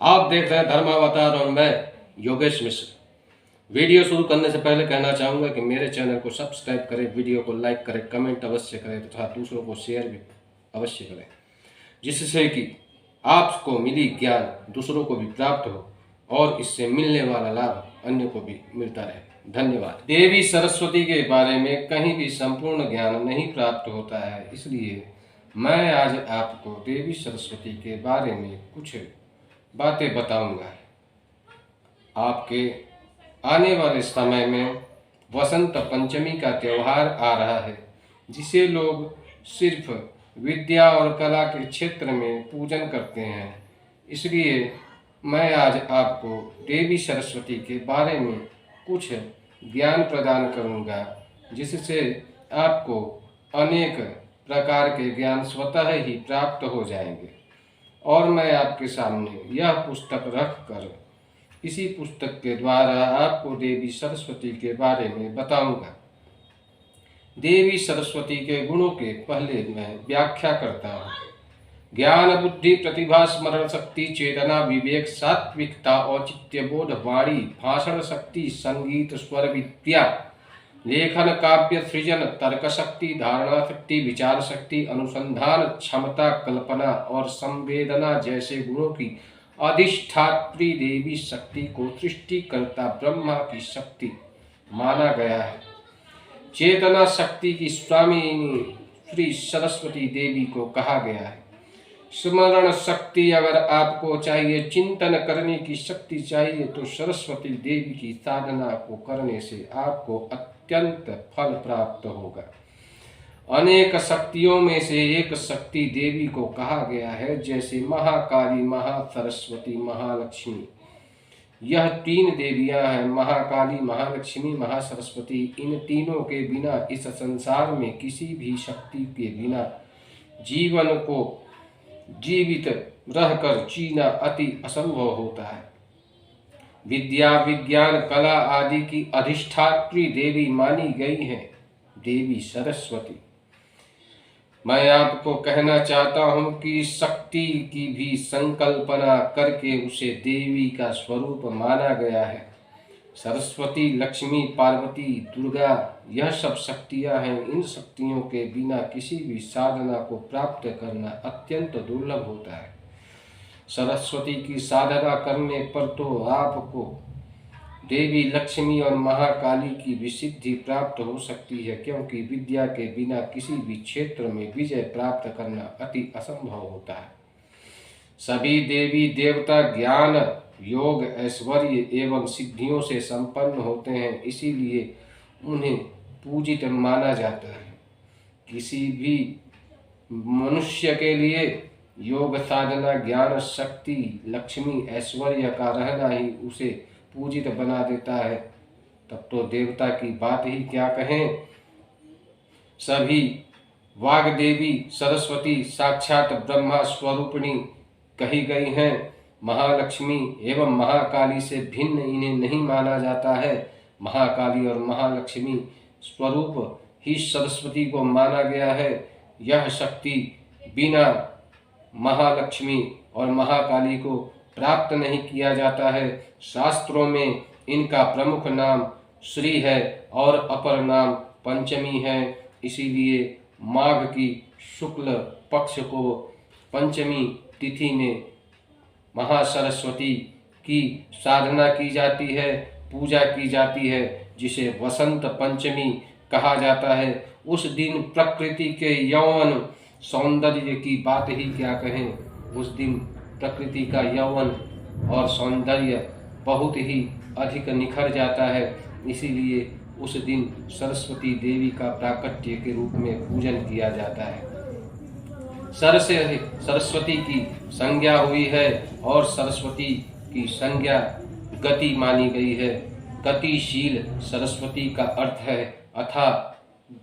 आप देख रहे हैं धर्मावतार और मैं योगेश मिश्र। वीडियो शुरू करने से पहले कहना चाहूँगा कि मेरे चैनल को सब्सक्राइब करें, वीडियो को लाइक करें, कमेंट अवश्य करें तथा दूसरों को शेयर भी अवश्य करें, जिससे कि आपको मिली ज्ञान दूसरों को भी प्राप्त हो और इससे मिलने वाला लाभ अन्य को भी मिलता रहे। धन्यवाद। देवी सरस्वती के बारे में कहीं भी संपूर्ण ज्ञान नहीं प्राप्त होता है, इसलिए मैं आज आपको देवी सरस्वती के बारे में कुछ बातें बताऊंगा। आपके आने वाले समय में वसंत पंचमी का त्यौहार आ रहा है, जिसे लोग सिर्फ विद्या और कला के क्षेत्र में पूजन करते हैं। इसलिए मैं आज आपको देवी सरस्वती के बारे में कुछ ज्ञान प्रदान करूंगा, जिससे आपको अनेक प्रकार के ज्ञान स्वतः ही प्राप्त हो जाएंगे। और मैं आपके सामने यह पुस्तक रखकर इसी पुस्तक के द्वारा आपको देवी सरस्वती के बारे में बताऊंगा। देवी सरस्वती के गुणों के पहले मैं व्याख्या करता हूँ। ज्ञान, बुद्धि, प्रतिभा, स्मरण शक्ति, चेतना, विवेक, सात्विकता, औचित्य बोध, वाणी, भाषण शक्ति, संगीत, स्वर विद्या, लेखन, काव्य सृजन, तर्क शक्ति, धारणा शक्ति, विचार शक्ति, अनुसंधान क्षमता, कल्पना और संवेदना जैसे गुणों की अधिष्ठात्री देवी शक्ति को सृष्टिकर्ता ब्रह्मा की शक्ति माना गया है। चेतना शक्ति की स्वामिनी श्री सरस्वती देवी को कहा गया है। स्मरण शक्ति अगर आपको चाहिए, चिंतन करने की शक्ति चाहिए, तो सरस्वती देवी की साधना को करने से आपको अत्यंत फल प्राप्त होगा। अनेक शक्तियों में से एक शक्ति देवी को कहा गया है, जैसे महाकाली, महासरस्वती, महालक्ष्मी। यह तीन देवियां हैं, महाकाली, महालक्ष्मी, महासरस्वती। इन तीनों के बिना इस संसार में किसी भी शक्ति के बिना जीवन को जीवित रहकर जीना अति असंभव होता है। विद्या, विज्ञान, कला आदि की अधिष्ठात्री देवी मानी गई है देवी सरस्वती। मैं आपको कहना चाहता हूं कि शक्ति की भी संकल्पना करके उसे देवी का स्वरूप माना गया है। सरस्वती, लक्ष्मी, पार्वती, दुर्गा, यह सब शक्तियां हैं। इन शक्तियों के बिना किसी भी साधना को प्राप्त करना अत्यंत दुर्लभ होता है। सरस्वती की साधना करने पर तो आपको देवी लक्ष्मी और महाकाली की विसिद्धि प्राप्त हो सकती है, क्योंकि विद्या के बिना किसी भी क्षेत्र में विजय प्राप्त करना अति असंभव होता है। सभी देवी देवता ज्ञान, योग, ऐश्वर्य एवं सिद्धियों से संपन्न होते हैं, इसीलिए उन्हें पूजित माना जाता है। किसी भी मनुष्य के लिए योग साधना, ज्ञान, शक्ति, लक्ष्मी, ऐश्वर्य का रहना ही उसे पूजित बना देता है। तब तो देवता की बात ही क्या कहें। सभी वाग्देवी सरस्वती साक्षात ब्रह्मा स्वरूपिणी कही गई हैं। महालक्ष्मी एवं महाकाली से भिन्न इन्हें नहीं माना जाता है। महाकाली और महालक्ष्मी स्वरूप ही सरस्वती को माना गया है। यह शक्ति बिना महालक्ष्मी और महाकाली को प्राप्त नहीं किया जाता है। शास्त्रों में इनका प्रमुख नाम श्री है और अपर नाम पंचमी है। इसीलिए माघ की शुक्ल पक्ष को पंचमी तिथि में महासरस्वती की साधना की जाती है, पूजा की जाती है, जिसे वसंत पंचमी कहा जाता है। उस दिन प्रकृति के यौवन सौंदर्य की बात ही क्या कहें। उस दिन प्रकृति का यौवन और सौंदर्य बहुत ही अधिक निखर जाता है। इसीलिए उस दिन सरस्वती देवी का प्राकट्य के रूप में पूजन किया जाता है। सर से सरस्वती की संज्ञा हुई है और सरस्वती की संज्ञा गति मानी गई है। गतिशील सरस्वती का अर्थ है अथाह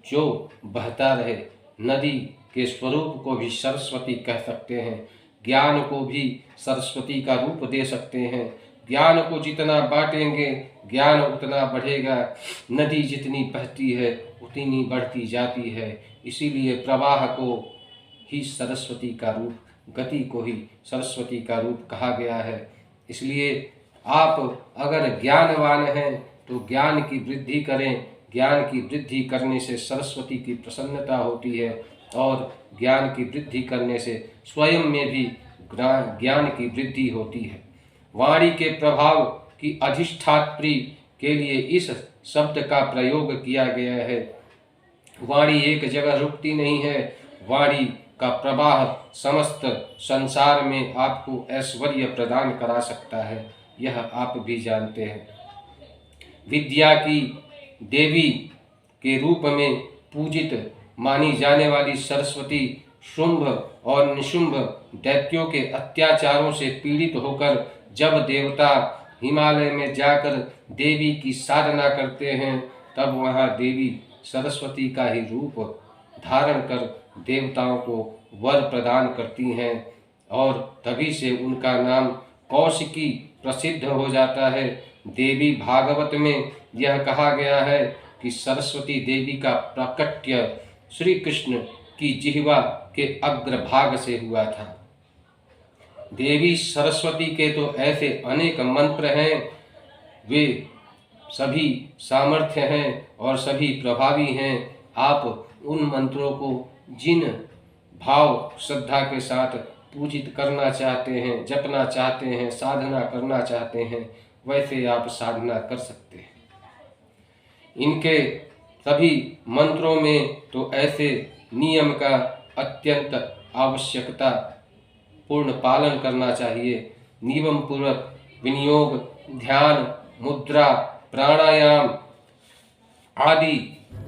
जो बहता रहे। नदी के स्वरूप को भी सरस्वती कह सकते हैं। ज्ञान को भी सरस्वती का रूप दे सकते हैं। ज्ञान को जितना बांटेंगे ज्ञान उतना बढ़ेगा। नदी जितनी बहती है उतनी बढ़ती जाती है। इसीलिए प्रवाह को ही सरस्वती का रूप, गति को ही सरस्वती का रूप कहा गया है। इसलिए आप अगर ज्ञानवान हैं तो ज्ञान की वृद्धि करें। ज्ञान की वृद्धि करने से सरस्वती की प्रसन्नता होती है और ज्ञान की वृद्धि करने से स्वयं में भी ज्ञान की वृद्धि होती है। वाणी के प्रभाव की अधिष्ठात्री के लिए इस शब्द का प्रयोग किया गया है। वाणी एक जगह रुकती नहीं है। वाणी का प्रवाह समस्त संसार में आपको ऐश्वर्य प्रदान करा सकता है, यह आप भी जानते हैं। विद्या की देवी के रूप में पूजित मानी जाने वाली सरस्वती शुंभ और निशुंभ दैत्यों के अत्याचारों से पीड़ित होकर जब देवता हिमालय में जाकर देवी की साधना करते हैं, तब वहाँ देवी सरस्वती का ही रूप धारण कर देवताओं को वर प्रदान करती हैं और तभी से उनका नाम कौशिकी प्रसिद्ध हो जाता है। देवी भागवत में यह कहा गया है कि सरस्वती देवी का प्राकट्य श्री कृष्ण की जिह्वा के अग्रभाग से हुआ था। देवी सरस्वती के तो ऐसे अनेक मंत्र हैं, वे सभी सामर्थ्य हैं और सभी प्रभावी हैं। आप उन मंत्रों को जिन भाव श्रद्धा के साथ पूजित करना चाहते हैं, जपना चाहते हैं, साधना करना चाहते हैं, वैसे आप साधना कर सकते हैं। इनके सभी मंत्रों में तो ऐसे नियम का अत्यंत आवश्यकता पूर्ण पालन करना चाहिए। नियम पूर्वक विनियोग, ध्यान, मुद्रा, प्राणायाम आदि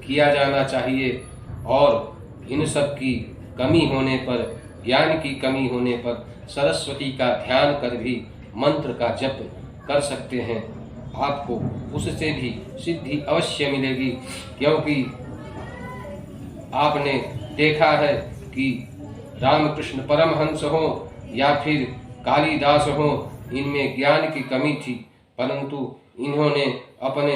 किया जाना चाहिए और इन सब की कमी होने पर, ज्ञान की कमी होने पर सरस्वती का ध्यान कर भी मंत्र का जप कर सकते हैं। आपको उससे भी सिद्धि अवश्य मिलेगी, क्योंकि आपने देखा है कि रामकृष्ण परमहंस हो या फिर कालिदास हो, इनमें ज्ञान की कमी थी, परंतु इन्होंने अपने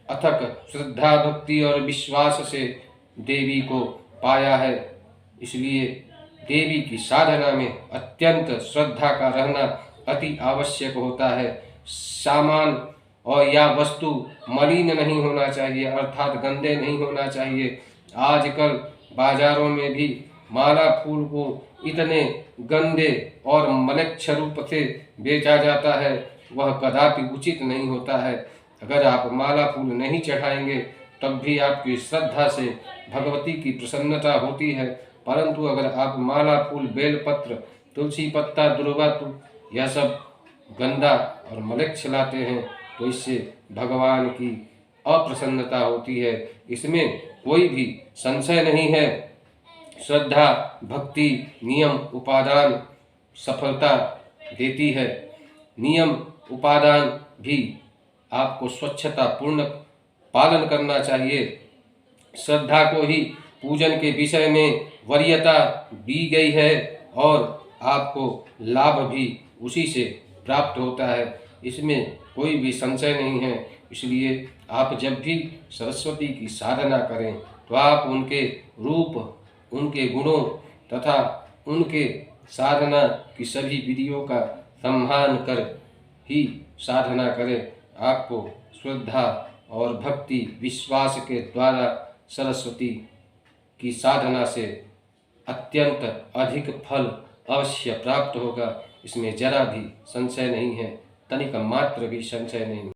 अथक श्रद्धा, भक्ति और विश्वास से देवी को पाया है। इसलिए देवी की साधना में अत्यंत श्रद्धा का रहना अति आवश्यक होता है। सामान और या वस्तु मलिन नहीं होना चाहिए, अर्थात गंदे नहीं होना चाहिए। आजकल बाजारों में भी माला फूल को इतने गंदे और मलेच्छ रूप से बेचा जाता है, वह कदापि उचित नहीं होता है। अगर आप माला फूल नहीं चढ़ाएंगे तब भी आपकी श्रद्धा से भगवती की प्रसन्नता होती है, परंतु अगर आप माला फूल, बेलपत्र, तुलसी पत्ता, दुर्वा यह सब गंदा और मलेच्छ लाते हैं तो इससे भगवान की अप्रसन्नता होती है। इसमें कोई भी संशय नहीं है। श्रद्धा, भक्ति, नियम, उपादान सफलता देती है। नियम उपादान भी आपको स्वच्छता पूर्ण पालन करना चाहिए। श्रद्धा को ही पूजन के विषय में वरीयता दी गई है और आपको लाभ भी उसी से प्राप्त होता है, इसमें कोई भी संशय नहीं है। इसलिए आप जब भी सरस्वती की साधना करें तो आप उनके रूप, उनके गुणों तथा उनके साधना की सभी विधियों का सम्मान कर ही साधना करें। आपको श्रद्धा और भक्ति, विश्वास के द्वारा सरस्वती की साधना से अत्यंत अधिक फल अवश्य प्राप्त होगा, इसमें जरा भी संशय नहीं है, तनिक मात्र भी संशय नहीं।